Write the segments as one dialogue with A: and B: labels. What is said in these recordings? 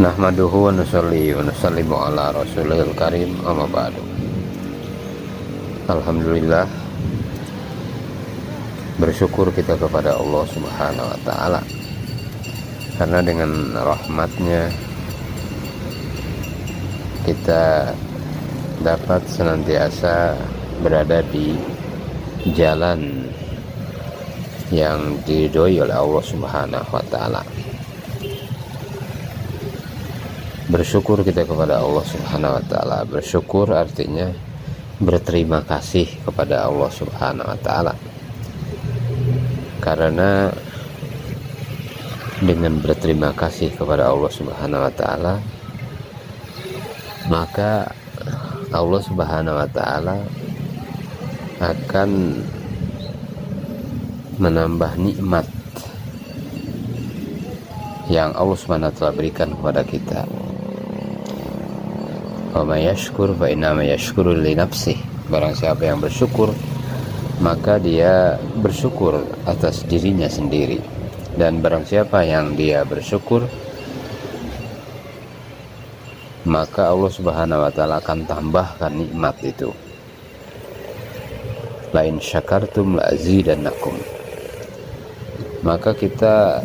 A: Nahmaduhu wa nusalli wa nusallimu ala rasulil karim, amma ba'du. Alhamdulillah, bersyukur kita kepada Allah subhanahu wa ta'ala, karena dengan rahmatnya kita dapat senantiasa berada di jalan yang diridhoi oleh Allah subhanahu wa ta'ala. Bersyukur kita kepada Allah subhanahu wa ta'ala. Bersyukur artinya berterima kasih kepada Allah subhanahu wa ta'ala, karena dengan berterima kasih kepada Allah subhanahu wa ta'ala, maka Allah subhanahu wa ta'ala akan menambah nikmat yang Allah subhanahu wa ta'ala berikan kepada kita. Wa may yashkur fa innama yashkuru li nafsih. Barang siapa yang bersyukur, maka dia bersyukur atas dirinya sendiri. Dan barang siapa yang dia bersyukur, maka Allah subhanahu wa ta'ala akan tambahkan nikmat itu. La in syakartum la azidannakum. Maka kita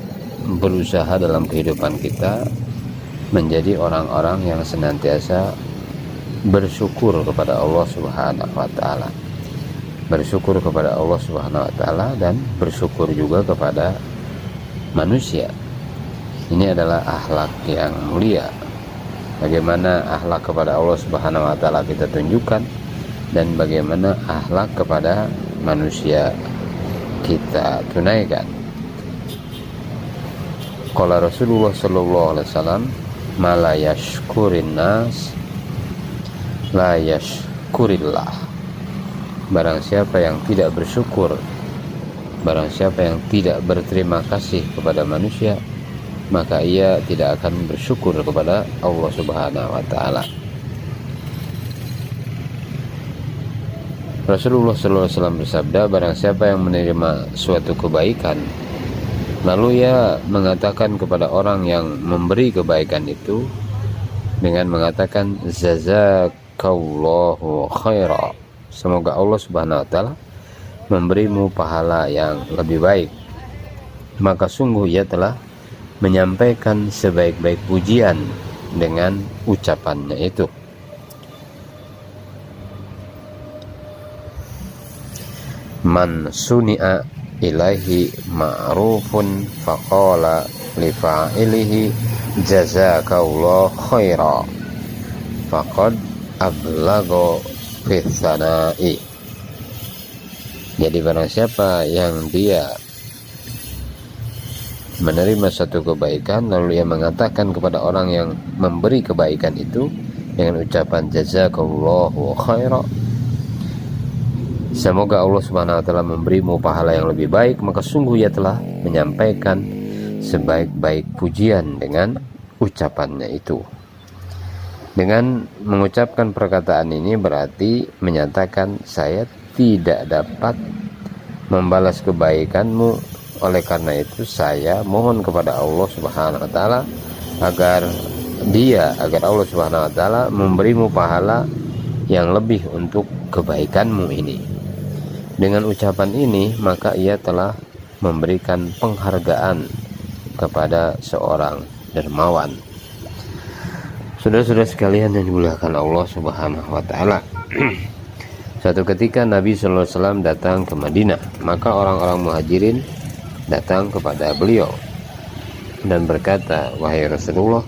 A: berusaha dalam kehidupan kita menjadi orang-orang yang senantiasa bersyukur kepada Allah subhanahu wa ta'ala, bersyukur kepada Allah subhanahu wa ta'ala, dan bersyukur juga kepada manusia. Ini adalah akhlak yang mulia. Bagaimana akhlak kepada Allah subhanahu wa ta'ala kita tunjukkan, dan bagaimana akhlak kepada manusia kita tunaikan. Qala Rasulullah sallallahu alaihi wasallam, ma la yashkurin nas la yashkurillah. Barang siapa yang tidak bersyukur, barang siapa yang tidak berterima kasih kepada manusia, maka ia tidak akan bersyukur kepada Allah subhanahu wa ta'ala. Rasulullah sallallahu alaihi wasallam bersabda, barang siapa yang menerima suatu kebaikan, lalu ia mengatakan kepada orang yang memberi kebaikan itu dengan mengatakan jazakallahu khaira, semoga Allah subhanahu wa ta'ala memberimu pahala yang lebih baik, maka sungguh ia telah menyampaikan sebaik-baik pujian dengan ucapannya itu. Man suni'a ilaihi ma'rufun faqala li fa'ilihi jazakallahu khaira faqad ablagha fi tsana'i. Jadi barang siapa yang dia menerima satu kebaikan, lalu ia mengatakan kepada orang yang memberi kebaikan itu dengan ucapan jazakallahu khaira, semoga Allah subhanahu wa ta'ala memberimu pahala yang lebih baik, maka sungguh ia telah menyampaikan sebaik-baik pujian dengan ucapannya itu. Dengan mengucapkan perkataan ini berarti menyatakan, saya tidak dapat membalas kebaikanmu, oleh karena itu saya mohon kepada Allah subhanahu wa ta'ala agar Allah subhanahu wa ta'ala memberimu pahala yang lebih untuk kebaikanmu ini. Dengan ucapan ini maka ia telah memberikan penghargaan kepada seorang dermawan. Saudara-saudara sekalian yang dimuliakan Allah subhanahu wa ta'ala, suatu ketika Nabi sallallahu alaihi wasallam datang ke Madinah, maka orang-orang muhajirin datang kepada beliau dan berkata, wahai Rasulullah,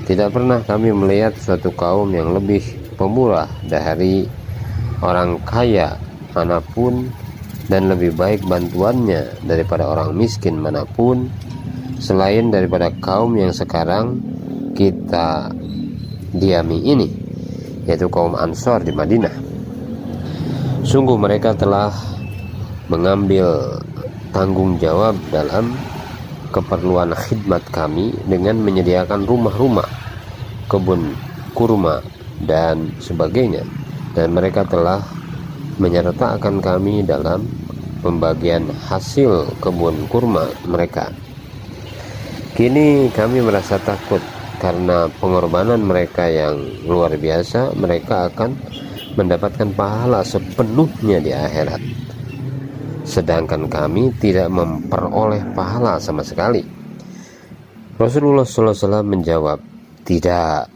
A: tidak pernah kami melihat suatu kaum yang lebih pemurah dari orang kaya manapun, dan lebih baik bantuannya daripada orang miskin manapun, selain daripada kaum yang sekarang kita diami ini, yaitu kaum Ansor di Madinah. Sungguh mereka telah mengambil tanggung jawab dalam keperluan khidmat kami dengan menyediakan rumah-rumah, kebun kurma dan sebagainya, dan mereka telah menyertakan kami dalam pembagian hasil kebun kurma mereka. Kini kami merasa takut karena pengorbanan mereka yang luar biasa, mereka akan mendapatkan pahala sepenuhnya di akhirat, sedangkan kami tidak memperoleh pahala sama sekali. Rasulullah SAW menjawab, tidak,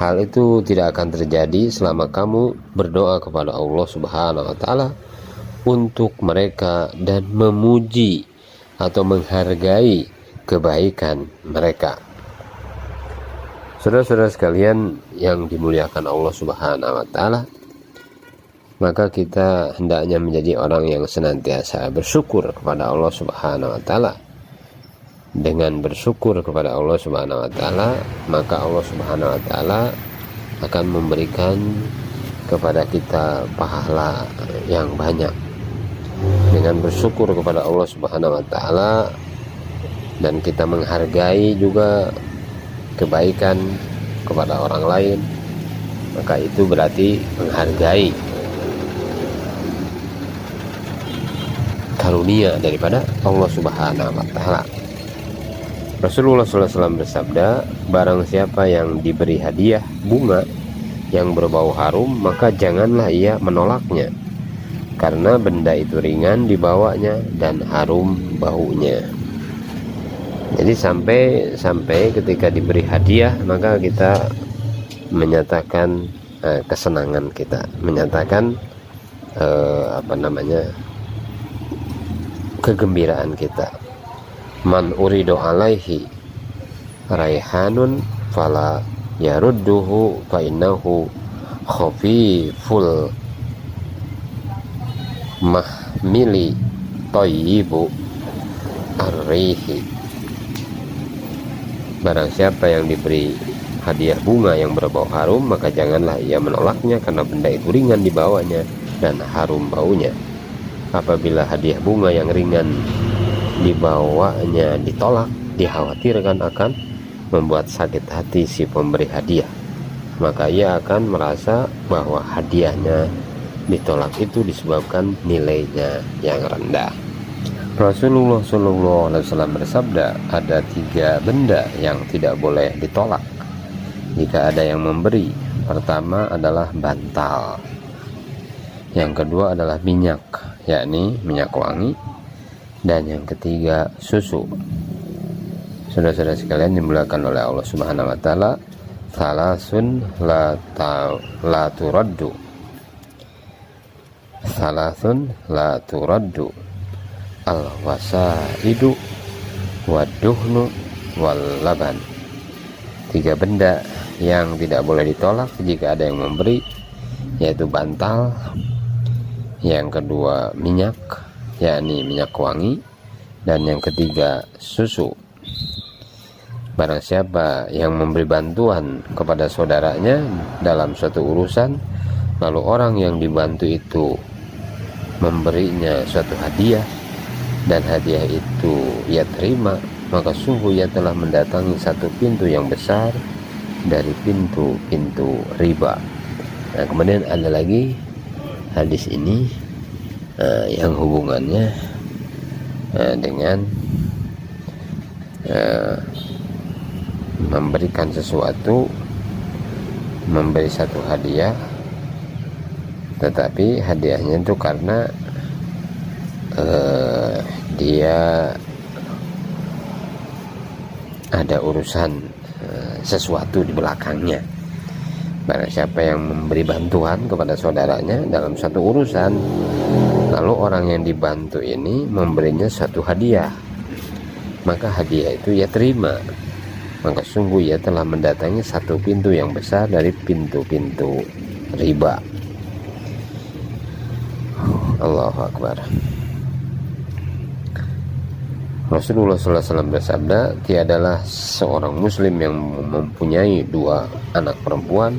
A: hal itu tidak akan terjadi selama kamu berdoa kepada Allah Subhanahu wa Ta'ala untuk mereka dan memuji atau menghargai kebaikan mereka. Saudara-saudara sekalian yang dimuliakan Allah Subhanahu wa Ta'ala, maka kita hendaknya menjadi orang yang senantiasa bersyukur kepada Allah Subhanahu wa Ta'ala. Dengan bersyukur kepada Allah Subhanahu wa Ta'ala, maka Allah Subhanahu wa Ta'ala akan memberikan kepada kita pahala yang banyak. Dengan bersyukur kepada Allah Subhanahu wa Ta'ala dan kita menghargai juga kebaikan kepada orang lain, maka itu berarti menghargai karunia daripada Allah Subhanahu wa Ta'ala. Rasulullah SAW bersabda, barang siapa yang diberi hadiah bunga yang berbau harum, maka janganlah ia menolaknya, karena benda itu ringan dibawanya dan harum baunya. Jadi sampai ketika diberi hadiah, maka kita menyatakan kesenangan kita, menyatakan kegembiraan kita. Man urido alaihi raihanun fala yarudduhu fa innahu khafiful mahmili thayyibu arrihi. Barang siapa yang diberi hadiah bunga yang berbau harum, maka janganlah ia menolaknya, karena benda itu ringan dibawanya dan harum baunya. Apabila hadiah bunga yang ringan dibawanya ditolak, dikhawatirkan akan membuat sakit hati si pemberi hadiah, maka ia akan merasa bahwa hadiahnya ditolak itu disebabkan nilainya yang rendah. Rasulullah SAW bersabda, ada 3 benda yang tidak boleh ditolak jika ada yang memberi. Pertama adalah bantal, yang kedua adalah minyak, yakni minyak wangi, dan yang ketiga susu. Saudara-saudara sekalian dimuliakan oleh Allah Subhanahu wa Ta'ala, salasun la turaddu, salasun la turaddu al-wasaidu waduhnu wal laban. 3 benda yang tidak boleh ditolak jika ada yang memberi, yaitu bantal, yang kedua minyak, yakni minyak wangi, dan yang ketiga susu. Barang siapa yang memberi bantuan kepada saudaranya dalam suatu urusan, lalu orang yang dibantu itu memberinya suatu hadiah dan hadiah itu ia terima, maka sungguh ia telah mendatangi satu pintu yang besar dari pintu-pintu riba. Nah, kemudian ada lagi hadis ini yang hubungannya dengan memberikan sesuatu, memberi satu hadiah, tetapi hadiahnya itu karena dia ada urusan sesuatu di belakangnya. Barang siapa yang memberi bantuan kepada saudaranya dalam satu urusan, lalu orang yang dibantu ini memberinya satu hadiah, maka hadiah itu ia terima, maka sungguh ia telah mendatangi satu pintu yang besar dari pintu-pintu riba. Allahu Akbar. Rasulullah SAW bersabda, tiadalah seorang muslim yang mempunyai 2 anak perempuan,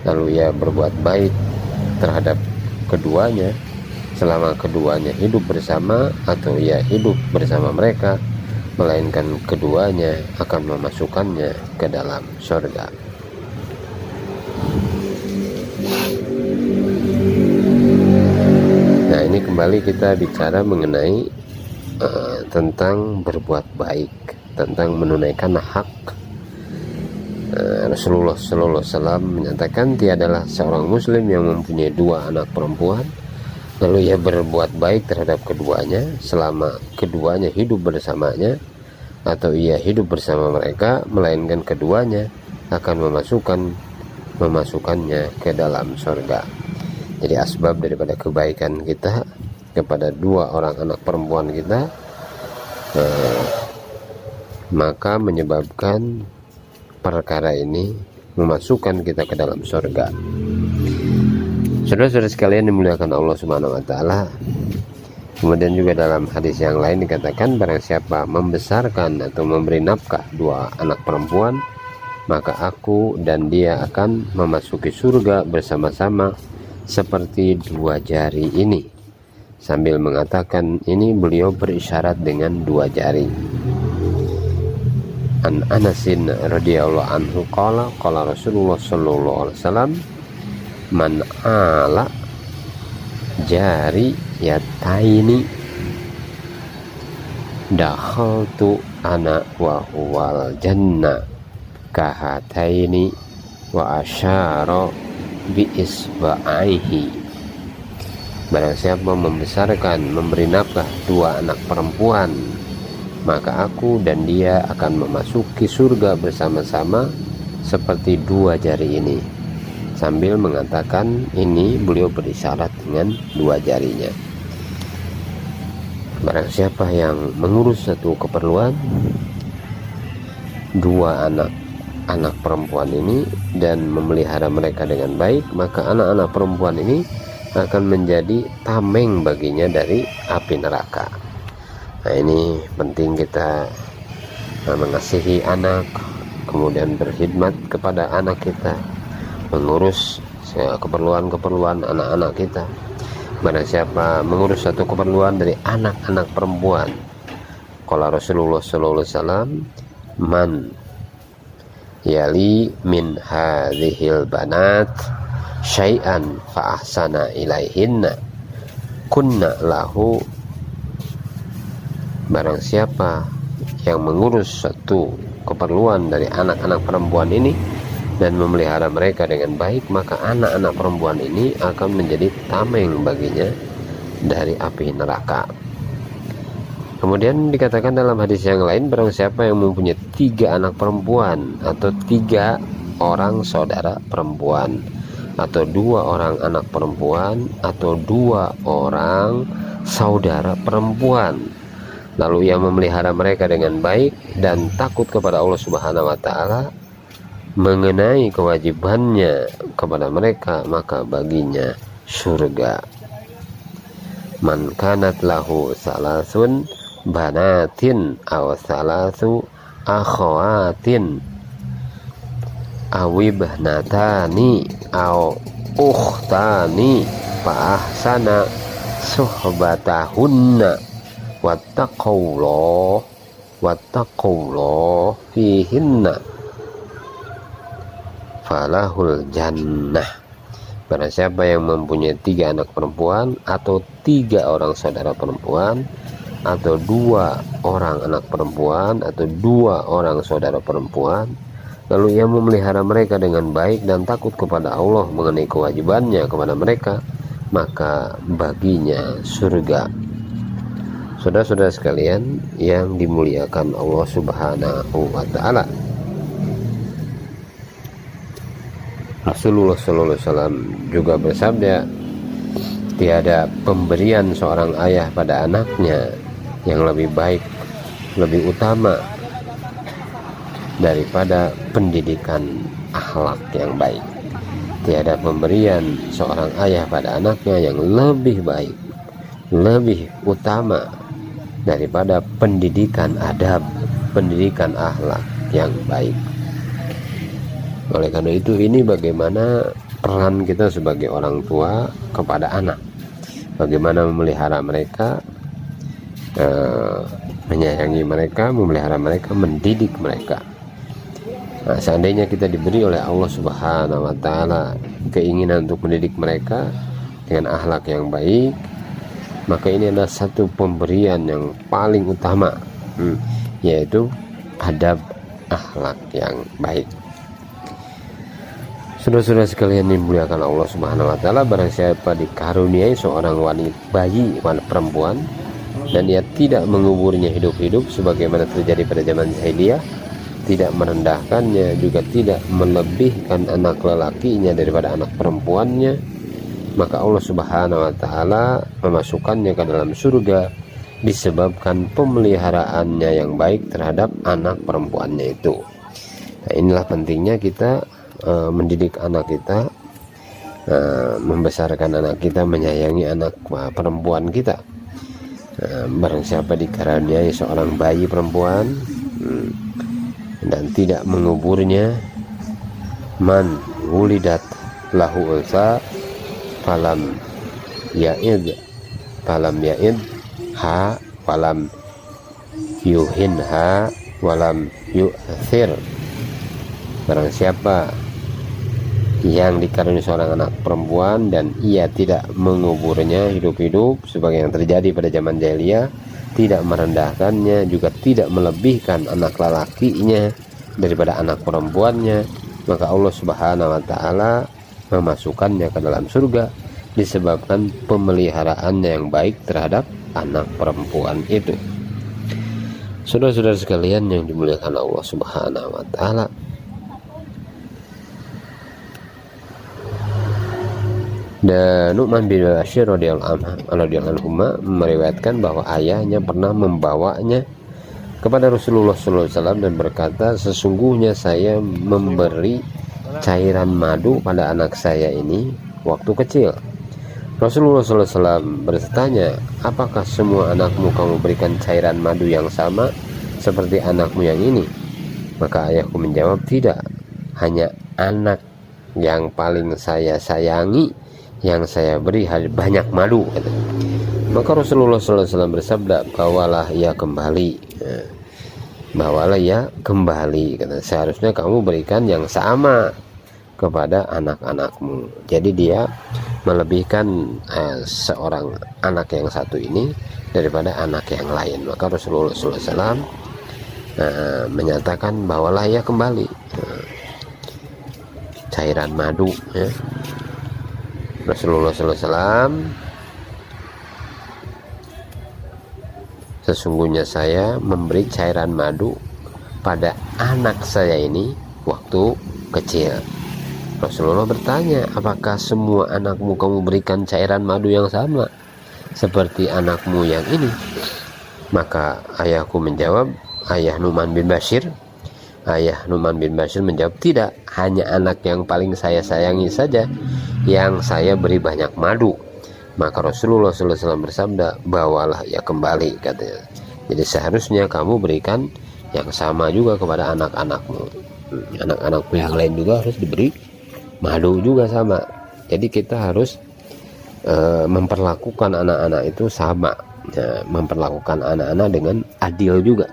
A: lalu ia berbuat baik terhadap keduanya selama keduanya hidup bersama atau ia hidup bersama mereka, melainkan keduanya akan memasukkannya ke dalam surga. Nah, ini kembali kita bicara mengenai tentang berbuat baik, tentang menunaikan hak Rasulullah Sallallahu Alaihi Wasallam menyatakan tiadalah seorang muslim yang mempunyai dua anak perempuan lalu ia berbuat baik terhadap keduanya selama keduanya hidup bersamanya atau ia hidup bersama mereka, melainkan keduanya akan memasukkannya ke dalam surga. Jadi asbab daripada kebaikan kita kepada dua orang anak perempuan kita, maka menyebabkan perkara ini memasukkan kita ke dalam surga. Saudara-saudara sekalian dimuliakan Allah Subhanahu wa taala. Kemudian juga dalam hadis yang lain dikatakan, barang siapa membesarkan atau memberi nafkah dua anak perempuan, maka aku dan dia akan memasuki surga bersama-sama seperti dua jari ini. Sambil mengatakan ini beliau berisyarat dengan dua jari. An Anasin radhiyallahu anhu qala Rasulullah sallallahu alaihi wasallam, man ala jari yataini dakhaltu ana wa huwal jannah kahataini wa asyara bi isba'aihi. Barang siapa membesarkan memberi nafkah dua anak perempuan, maka aku dan dia akan memasuki surga bersama-sama seperti dua jari ini. Sambil mengatakan ini beliau berisyarat dengan dua jarinya. Barang siapa yang mengurus satu keperluan dua anak perempuan ini dan memelihara mereka dengan baik, maka anak-anak perempuan ini akan menjadi tameng baginya dari api neraka. Nah, ini penting kita mengasihi anak, kemudian berkhidmat kepada anak kita, mengurus keperluan-keperluan anak-anak kita. Barang siapa mengurus satu keperluan dari anak-anak perempuan, qala Rasulullah sallallahu alaihi wasallam, man yali min hadhil banat syai'an fa ahsana ilaihinna kunna lahu. Barang siapa yang mengurus satu keperluan dari anak-anak perempuan ini dan memelihara mereka dengan baik, maka anak-anak perempuan ini akan menjadi tameng baginya dari api neraka. Kemudian dikatakan dalam hadis yang lain, barang siapa yang mempunyai 3 anak perempuan atau 3 orang saudara perempuan atau 2 orang anak perempuan atau 2 orang saudara perempuan, lalu ia memelihara mereka dengan baik dan takut kepada Allah Subhanahu wa taala mengenai kewajibannya kepada mereka, maka baginya surga. Man kanat lahu salasun banatin aw salasu akhawatin awibnatani aw ukhtani fa ahsana suhbatahunna wattaqullah fihinna falahul jannah. Barang siapa yang mempunyai 3 anak perempuan atau 3 orang saudara perempuan atau 2 orang anak perempuan atau 2 orang saudara perempuan, lalu ia memelihara mereka dengan baik dan takut kepada Allah mengenai kewajibannya kepada mereka, maka baginya surga. Saudara-saudara sekalian yang dimuliakan Allah Subhanahu wa taala, Rasulullah sallallahu alaihi wasallam juga bersabda, tiada pemberian seorang ayah pada anaknya yang lebih baik, lebih utama daripada pendidikan akhlak yang baik. Tiada pemberian seorang ayah pada anaknya yang lebih baik, lebih utama daripada pendidikan adab, pendidikan akhlak yang baik. Oleh karena itu, ini bagaimana peran kita sebagai orang tua kepada anak, bagaimana memelihara mereka, menyayangi mereka, memelihara mereka, mendidik mereka. Nah, seandainya kita diberi oleh Allah Subhanahu wa taala keinginan untuk mendidik mereka dengan akhlak yang baik, maka ini adalah satu pemberian yang paling utama, yaitu adab akhlak yang baik. Saudara-saudara sekalian dimuliakan Allah Subhanahu wa taala, barang siapa dikaruniai seorang wanita bayi perempuan dan ia tidak menguburnya hidup-hidup sebagaimana terjadi pada zaman jahiliyah, tidak merendahkannya, juga tidak melebihkan anak lelakinya daripada anak perempuannya, maka Allah Subhanahu wa taala memasukkannya ke dalam surga disebabkan pemeliharaannya yang baik terhadap anak perempuannya itu. Nah, inilah pentingnya kita mendidik anak kita, membesarkan anak kita, menyayangi anak perempuan kita. Barang siapa dikaruniai seorang bayi perempuan dan tidak menguburnya, man wulidat lahu ulsa falam yaid ha walam yuhin ha walam yu'thir. Barang siapa yang dikaruniai seorang anak perempuan dan ia tidak menguburnya hidup-hidup sebagai yang terjadi pada zaman jahiliyah, tidak merendahkannya, juga tidak melebihkan anak lelakinya daripada anak perempuannya, maka Allah Subhanahu wa taala memasukkannya ke dalam surga disebabkan pemeliharaannya yang baik terhadap anak perempuan itu. Saudara-saudara sekalian yang dimuliakan Allah Subhanahu wa taala, dan Nu'man bin Bashir radhiyallahu anhu meriwayatkan bahwa ayahnya pernah membawanya kepada Rasulullah SAW dan berkata, sesungguhnya saya memberi cairan madu pada anak saya ini waktu kecil. Rasulullah SAW bertanya, apakah semua anakmu kamu berikan cairan madu yang sama seperti anakmu yang ini? Maka ayahku menjawab, tidak, hanya anak yang paling saya sayangi yang saya beri banyak madu. Maka Rasulullah SAW bersabda, bawalah ia kembali, bawalah ia kembali. Seharusnya kamu berikan yang sama kepada anak-anakmu. Jadi dia melebihkan seorang anak yang satu ini daripada anak yang lain. Maka Rasulullah SAW menyatakan bawalah ia kembali cairan madu, ya. Rasulullah SAW, sesungguhnya saya memberi cairan madu pada anak saya ini waktu kecil. Rasulullah bertanya, apakah semua anakmu kamu berikan cairan madu yang sama seperti anakmu yang ini? Maka ayahku menjawab, ayah Nu'man bin Bashir menjawab, tidak, hanya anak yang paling saya sayangi saja yang saya beri banyak madu. Maka Rasulullah SAW bersabda, bawalah ia kembali, katanya. Jadi seharusnya kamu berikan yang sama juga kepada anak-anakmu. Anak-anakmu yang lain juga harus diberi madu juga sama. Jadi kita harus memperlakukan anak-anak itu sama, memperlakukan anak-anak dengan adil juga,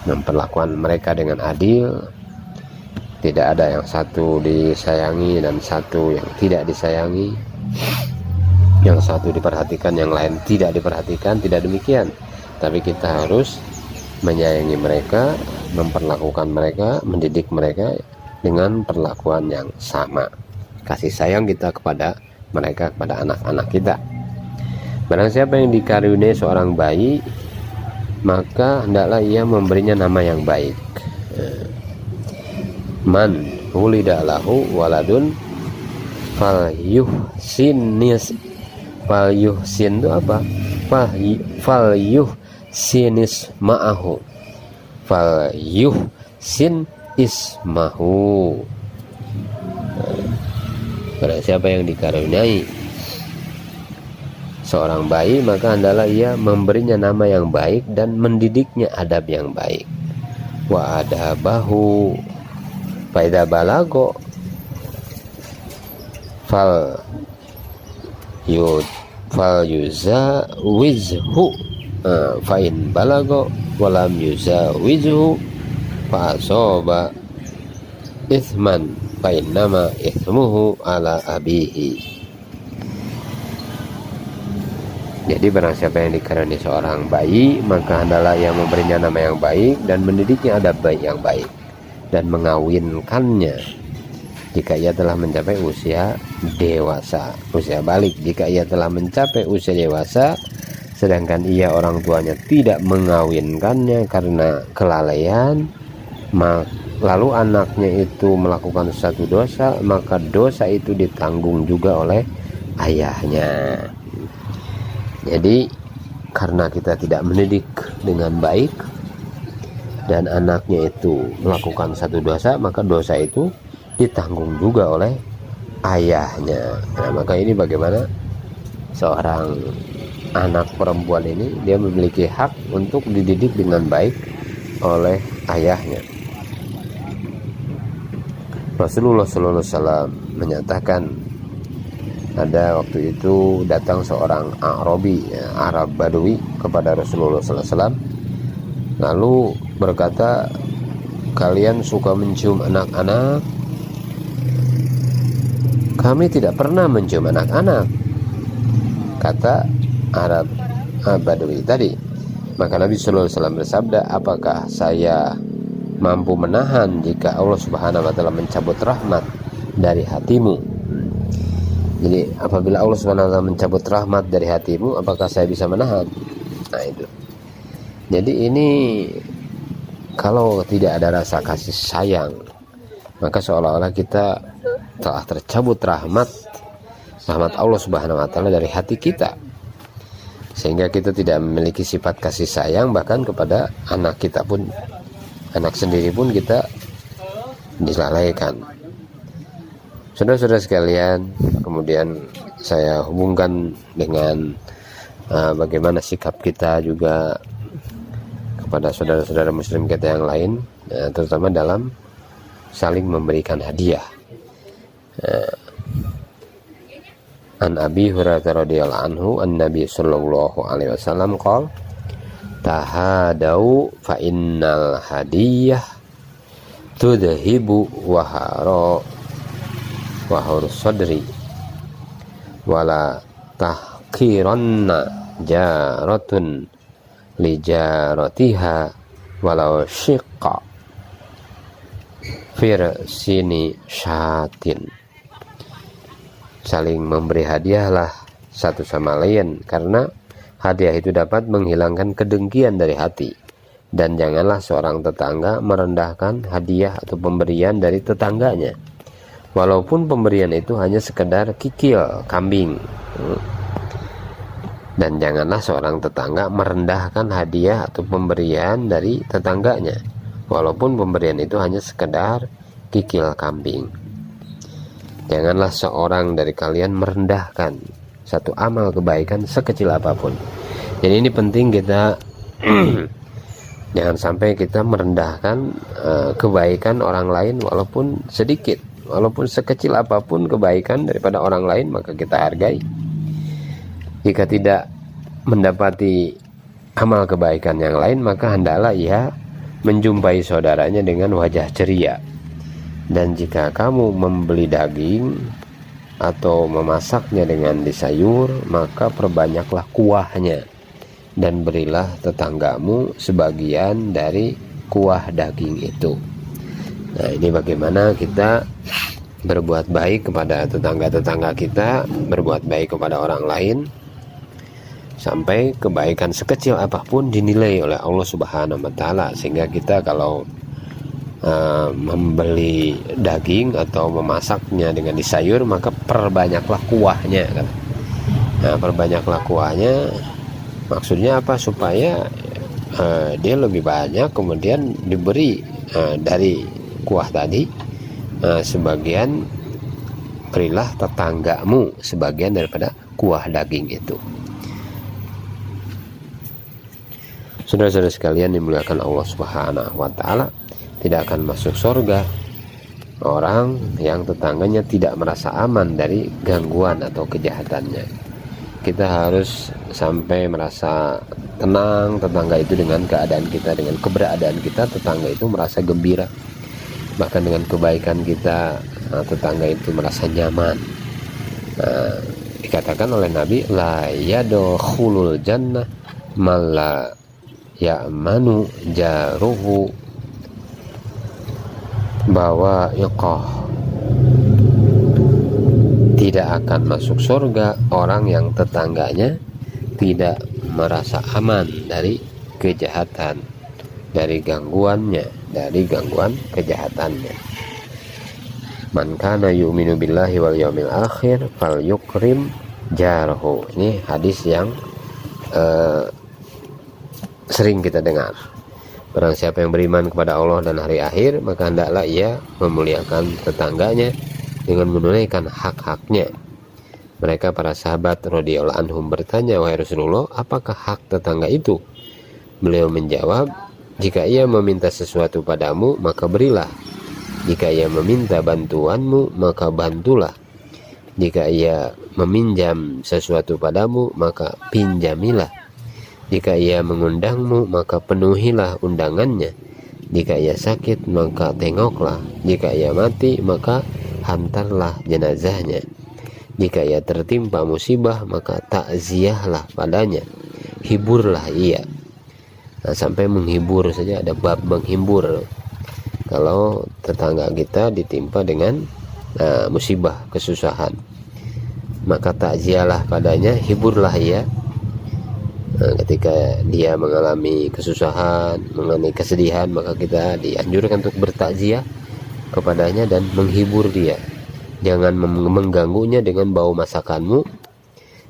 A: memperlakukan mereka dengan adil. Tidak ada yang satu disayangi dan satu yang tidak disayangi, yang satu diperhatikan yang lain tidak diperhatikan, tidak demikian. Tapi kita harus menyayangi mereka, memperlakukan mereka, mendidik mereka dengan perlakuan yang sama. Kasih sayang kita kepada mereka, kepada anak-anak kita. Barang siapa yang dikaruniai seorang bayi, maka hendaklah ia memberinya nama yang baik. Man wulida lahu waladun falyuhsin itu apa? Falyuhsinis ma'ahu, falyuhsin ismahu. Barang siapa yang dikaruniai seorang bayi, maka hendaklah ia memberinya nama yang baik dan mendidiknya adab yang baik. Wa adabahu faida balago fal yuzawizhu fa in balago walam yuzawizhu fa asoba ithman fa innama ithmuhu ala abihi. Jadi barang siapa yang dikaruniai seorang bayi, maka hendaklah yang memberinya nama yang baik dan mendidiknya adab baik yang baik. dan mengawinkannya jika ia telah mencapai usia dewasa, usia balik. Jika ia telah mencapai usia dewasa sedangkan ia orang tuanya tidak mengawinkannya karena kelalaian, lalu anaknya itu melakukan satu dosa, maka dosa itu ditanggung juga oleh ayahnya. Jadi karena kita tidak mendidik dengan baik dan anaknya itu melakukan satu dosa, maka dosa itu ditanggung juga oleh ayahnya. Nah, maka ini bagaimana seorang anak perempuan ini dia memiliki hak untuk dididik dengan baik oleh ayahnya. Rasulullah SAW menyatakan, ada waktu itu datang seorang Arabi, Arab Badui kepada Rasulullah SAW, lalu berkata, kalian suka mencium anak-anak? Kami tidak pernah mencium anak-anak, kata Arab Badui tadi. Maka Nabi Sallallahu Alaihi Wasallam bersabda, apakah saya mampu menahan jika Allah Subhanahu Wa Taala mencabut rahmat dari hatimu? Jadi apabila Allah Subhanahu Wa Taala mencabut rahmat dari hatimu, apakah saya bisa menahan? Nah itu. Jadi ini kalau tidak ada rasa kasih sayang, maka seolah-olah kita telah tercabut rahmat Allah Subhanahu Wa Taala dari hati kita, sehingga kita tidak memiliki sifat kasih sayang bahkan kepada anak kita pun, anak sendiri pun kita dilalaikan. Saudara-saudara sekalian, kemudian saya hubungkan dengan bagaimana sikap kita juga kepada saudara-saudara muslim kita yang lain, terutama dalam saling memberikan hadiah. An Abi Hurairah radhiyallahu anhu an-Nabi sallallahu alaihi wasallam qala tahadau fa innal hadiyah tudhibu wahara wahur sadri wala tahqiranna jaratun li jaratiha walau syiqqa firsini syatin. Saling memberi hadiahlah satu sama lain, karena hadiah itu dapat menghilangkan kedengkian dari hati. Dan janganlah seorang tetangga merendahkan hadiah atau pemberian dari tetangganya, walaupun pemberian itu hanya sekedar kikil kambing. Dan janganlah seorang tetangga merendahkan hadiah atau pemberian dari tetangganya, walaupun pemberian itu hanya sekedar kikil kambing. Janganlah seorang dari kalian merendahkan satu amal kebaikan sekecil apapun. Jadi ini penting kita jangan sampai kita merendahkan kebaikan orang lain walaupun sedikit, walaupun sekecil apapun kebaikan daripada orang lain, maka kita hargai. Jika tidak mendapati amal kebaikan yang lain, maka hendaklah ia menjumpai saudaranya dengan wajah ceria. Dan jika kamu membeli daging atau memasaknya dengan disayur, maka perbanyaklah kuahnya dan berilah tetanggamu sebagian dari kuah daging itu. Nah, ini bagaimana kita berbuat baik kepada tetangga-tetangga kita, berbuat baik kepada orang lain, sampai kebaikan sekecil apapun dinilai oleh Allah Subhanahu wa Ta'ala, sehingga kita kalau membeli daging atau memasaknya dengan disayur, maka perbanyaklah kuahnya kan? Nah, perbanyaklah kuahnya maksudnya apa? Supaya dia lebih banyak, kemudian diberi dari kuah tadi sebagian, berilah tetanggamu sebagian daripada kuah daging itu. Saudara-saudara sekalian dimuliakan Allah Subhanahu wa Ta'ala, tidak akan masuk surga orang yang tetangganya tidak merasa aman dari gangguan atau kejahatannya. Kita harus sampai merasa tenang tetangga itu dengan keadaan kita, dengan keberadaan kita, tetangga itu merasa gembira. Bahkan dengan kebaikan kita, tetangga itu merasa nyaman. Dikatakan oleh Nabi, la yadkhulul jannah malla ya'manu jaruhu bahwa iqah tidak akan masuk surga orang yang tetangganya tidak merasa aman dari kejahatan, dari gangguannya, dari gangguan kejahatannya. Man kana yu'minu billahi wal yawmil akhir falyukrim jarhu. Ini hadis yang sering kita dengar. Barang siapa yang beriman kepada Allah dan hari akhir, maka hendaklah ia memuliakan tetangganya dengan menunaikan hak-haknya. Mereka para sahabat radhiyallahu anhum bertanya, wahai Rasulullah, apakah hak tetangga itu? Beliau menjawab, jika ia meminta sesuatu padamu, maka berilah. Jika ia meminta bantuanmu, maka bantulah. Jika ia meminjam sesuatu padamu, maka pinjamilah. Jika ia mengundangmu, maka penuhilah undangannya. Jika ia sakit, maka tengoklah. Jika ia mati, maka hantarlah jenazahnya. Jika ia tertimpa musibah, maka takziahlah padanya. Hiburlah ia. Nah, sampai menghibur saja ada bab menghibur. Kalau tetangga kita ditimpa dengan musibah, kesusahan, maka takziahlah padanya, hiburlah ia. Ketika dia mengalami kesusahan, mengalami kesedihan, maka kita dianjurkan untuk bertakziah kepadanya dan menghibur dia. Jangan mengganggunya dengan bau masakanmu.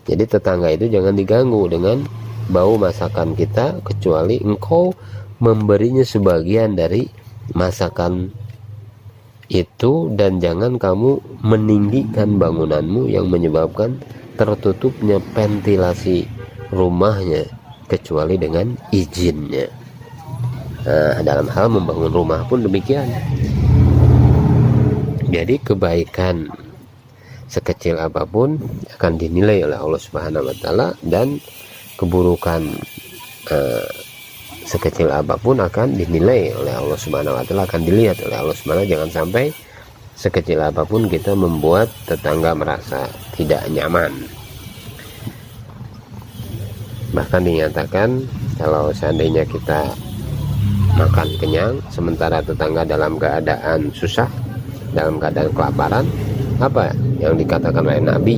A: Jadi tetangga itu jangan diganggu dengan bau masakan kita, kecuali engkau memberinya sebagian dari masakan itu, dan jangan kamu meninggikan bangunanmu yang menyebabkan tertutupnya ventilasi rumahnya kecuali dengan izinnya. Nah, dalam hal membangun rumah pun demikian. Jadi kebaikan sekecil apapun akan dinilai oleh Allah Subhanahu wa taala, dan keburukan sekecil apapun akan dinilai oleh Allah Subhanahu wa taala, akan dilihat oleh Allah Subhanahu. Jangan sampai sekecil apapun kita membuat tetangga merasa tidak nyaman. Bahkan dinyatakan kalau seandainya kita makan kenyang sementara tetangga dalam keadaan susah, dalam keadaan kelaparan, apa yang dikatakan oleh Nabi?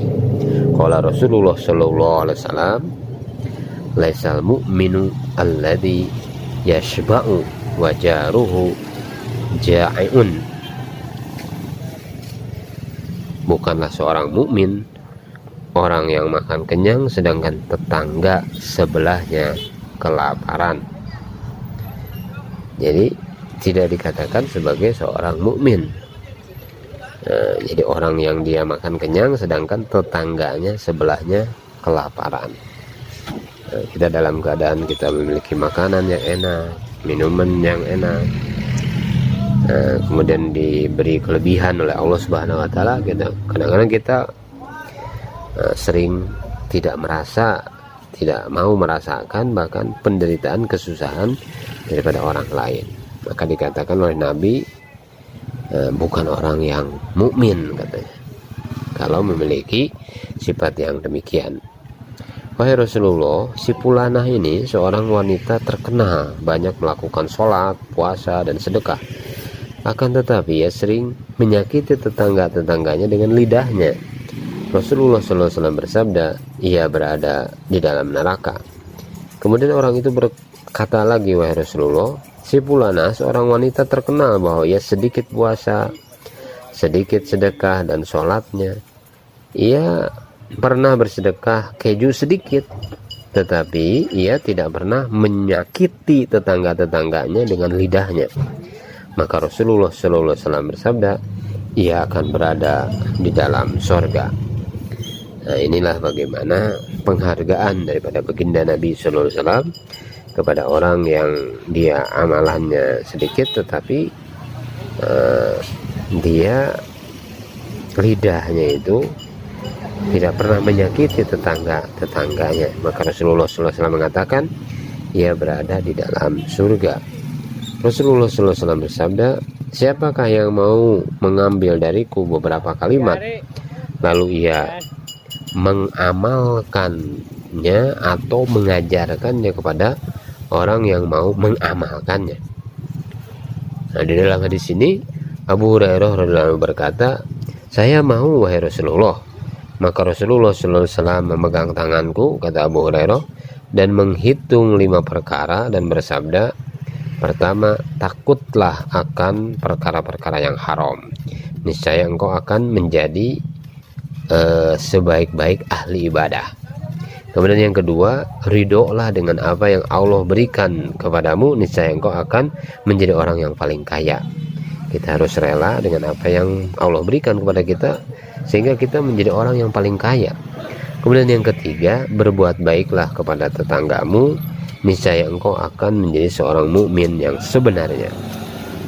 A: Qala Rasulullah sallallahu alaihi wasallam, laisal mu'minu alladhi yashba'u wa jaruhu ja'iun. Bukanlah seorang mukmin orang yang makan kenyang sedangkan tetangga sebelahnya kelaparan. Jadi tidak dikatakan sebagai seorang mukmin. Jadi orang yang dia makan kenyang sedangkan tetangganya sebelahnya kelaparan. Kita dalam keadaan kita memiliki makanan yang enak, minuman yang enak, kemudian diberi kelebihan oleh Allah Subhanahu wa taala, kadang-kadang kita sering tidak mau merasakan bahkan penderitaan, kesusahan daripada orang lain. Maka dikatakan oleh Nabi, bukan orang yang mukmin katanya kalau memiliki sifat yang demikian. Wahai Rasulullah, si Fulanah ini seorang wanita terkenal, banyak melakukan sholat, puasa, dan sedekah. Akan tetapi ia sering menyakiti tetangga-tetangganya dengan lidahnya. Rasulullah SAW bersabda, ia berada di dalam neraka. Kemudian orang itu berkata lagi, wahai Rasulullah, si Fulanah seorang wanita terkenal bahwa ia sedikit puasa, sedikit sedekah, dan sholatnya. Ia pernah bersedekah keju sedikit, tetapi ia tidak pernah menyakiti tetangga-tetangganya dengan lidahnya. Maka Rasulullah SAW bersabda, ia akan berada di dalam sorga. Nah, inilah bagaimana penghargaan daripada baginda Nabi SAW kepada orang yang dia amalannya sedikit, tetapi dia lidahnya itu tidak pernah menyakiti tetangganya. Maka Rasulullah SAW mengatakan ia berada di dalam surga. Rasulullah SAW bersabda, siapakah yang mau mengambil dariku beberapa kalimat lalu ia mengamalkannya atau mengajarkannya kepada orang yang mau mengamalkannya. Nah, di dalam hadis ini Abu Hurairah radhiyallahu anhu berkata, "Saya mau wahai Rasulullah." Maka Rasulullah sallallahu alaihi wasallam memegang tanganku, kata Abu Hurairah, dan menghitung 5 perkara dan bersabda, pertama, takutlah akan perkara-perkara yang haram, niscaya engkau akan menjadi sebaik-baik ahli ibadah. Kemudian yang kedua, ridholah dengan apa yang Allah berikan kepadamu, niscaya engkau akan menjadi orang yang paling kaya. Kita harus rela dengan apa yang Allah berikan kepada kita, sehingga kita menjadi orang yang paling kaya. Kemudian yang ketiga, berbuat baiklah kepada tetanggamu, niscaya engkau akan menjadi seorang mukmin yang sebenarnya.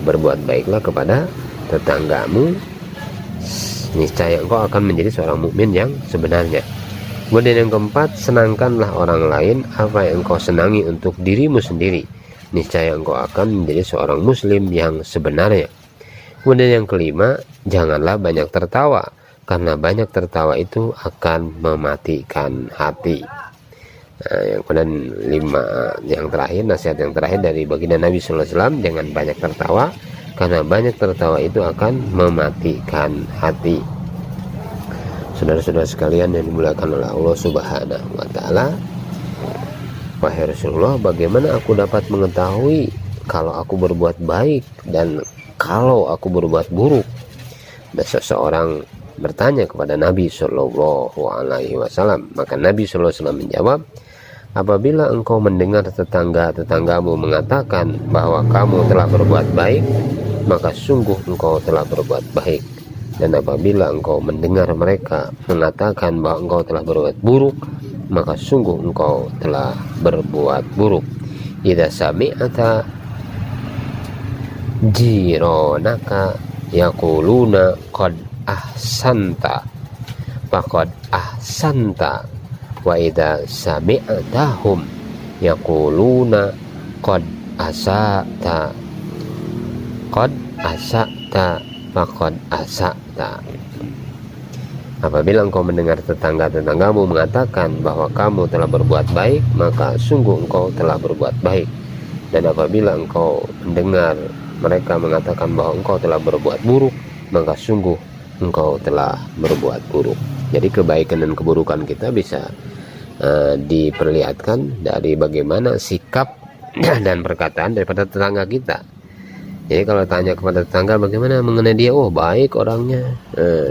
A: Berbuat baiklah kepada tetanggamu, niscaya engkau akan menjadi seorang mukmin yang sebenarnya. Kemudian yang keempat, senangkanlah orang lain apa yang engkau senangi untuk dirimu sendiri, niscaya engkau akan menjadi seorang muslim yang sebenarnya. Kemudian yang kelima, janganlah banyak tertawa, karena banyak tertawa itu akan mematikan hati. Yang kemudian yang terakhir, nasihat yang terakhir dari baginda Nabi sallallahu alaihi wasallam, jangan banyak tertawa, karena banyak tertawa itu akan mematikan hati. Saudara-saudara sekalian yang dimuliakan oleh Allah Subhanahu wa taala, wahai Rasulullah, bagaimana aku dapat mengetahui kalau aku berbuat baik dan kalau aku berbuat buruk? Dan seseorang bertanya kepada Nabi Shallallahu Alaihi Wasallam, maka Nabi Shallallahu Alaihi Wasallam menjawab, apabila engkau mendengar tetanggamu mengatakan bahwa kamu telah berbuat baik, maka sungguh engkau telah berbuat baik. Dan apabila engkau mendengar mereka mengatakan bahwa engkau telah berbuat buruk, maka sungguh engkau telah berbuat buruk. Idza sami'ata jironaka yaquluna qad ahsanta faqad ahsanta, wa idza sami'tahum yaquluna qad asata faqad asata. Apabila engkau mendengar tetanggamu mengatakan bahwa kamu telah berbuat baik, maka sungguh engkau telah berbuat baik. Dan apabila engkau mendengar mereka mengatakan bahwa engkau telah berbuat buruk, maka sungguh engkau telah berbuat buruk. Jadi kebaikan dan keburukan kita bisa diperlihatkan dari bagaimana sikap dan perkataan daripada tetangga kita. Jadi kalau tanya kepada tetangga bagaimana mengenai dia, oh baik orangnya,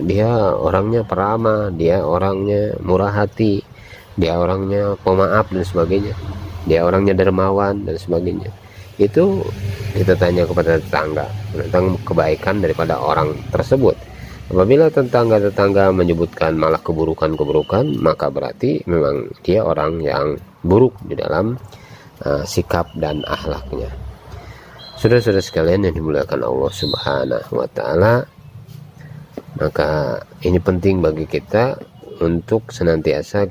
A: dia orangnya peramah, dia orangnya murah hati, dia orangnya pemaaf dan sebagainya, dia orangnya dermawan dan sebagainya. Itu kita tanya kepada tetangga tentang kebaikan daripada orang tersebut. Apabila tetangga-tetangga menyebutkan malah keburukan-keburukan, maka berarti memang dia orang yang buruk di dalam sikap dan akhlaknya. Saudara-saudara sekalian yang dimuliakan Allah Subhanahu wa taala, maka ini penting bagi kita untuk senantiasa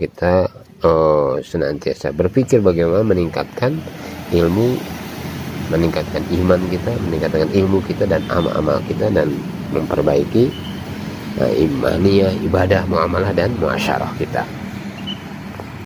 A: berpikir bagaimana meningkatkan ilmu, meningkatkan iman kita, meningkatkan ilmu kita dan amal-amal kita, dan memperbaiki imaniyah, ibadah, muamalah dan muasyarah kita.